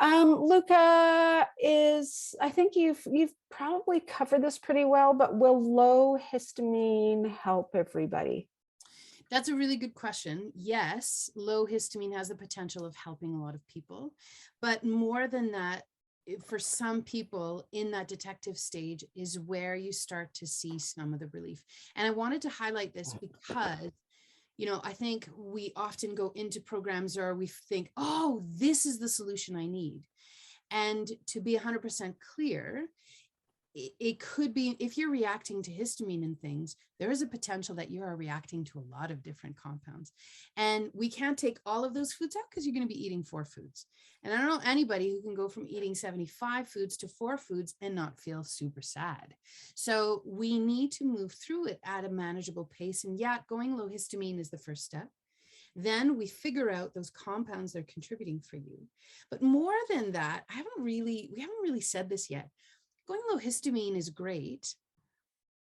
Luca, I think you've probably covered this pretty well, but will low histamine help everybody? That's a really good question. Yes, low histamine has the potential of helping a lot of people, but more than that, for some people in that detective stage is where you start to see some of the relief. And I wanted to highlight this because, I think we often go into programs or we think, oh, this is the solution I need. And to be 100% clear, it could be if you're reacting to histamine and things, there is a potential that you are reacting to a lot of different compounds. And we can't take all of those foods out because you're going to be eating 4 foods. And I don't know anybody who can go from eating 75 foods to 4 foods and not feel super sad. So we need to move through it at a manageable pace. And yeah, going low histamine is the first step. Then we figure out those compounds that are contributing for you. But more than that, we haven't really said this yet. Going low histamine is great.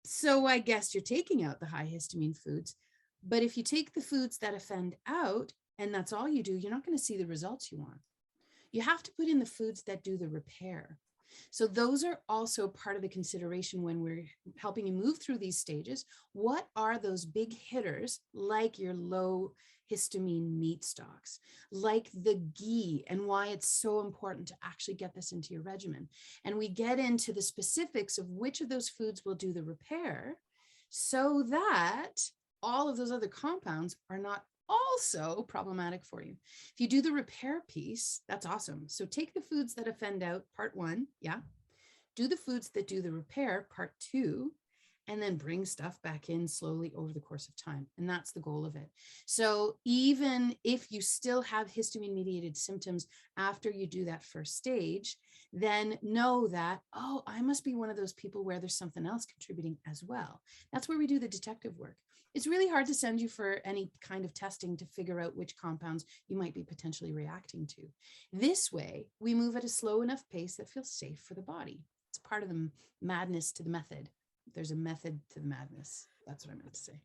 So I guess you're taking out the high histamine foods. But if you take the foods that offend out and that's all you do, you're not going to see the results you want. You have to put in the foods that do the repair. So those are also part of the consideration when we're helping you move through these stages. What are those big hitters like your low histamine meat stocks, like the ghee, and why it's so important to actually get this into your regimen? And we get into the specifics of which of those foods will do the repair so that all of those other compounds are not also problematic for you. If you do the repair piece, that's awesome. So take the foods that offend out, part 1, yeah. Do the foods that do the repair, part 2, and then bring stuff back in slowly over the course of time. And that's the goal of it. So even if you still have histamine mediated symptoms after you do that first stage, then know that, oh, I must be one of those people where there's something else contributing as well. That's where we do the detective work. It's really hard to send you for any kind of testing to figure out which compounds you might be potentially reacting to. This way, we move at a slow enough pace that feels safe for the body. It's part of the madness to the method. There's a method to the madness. That's what I meant to say.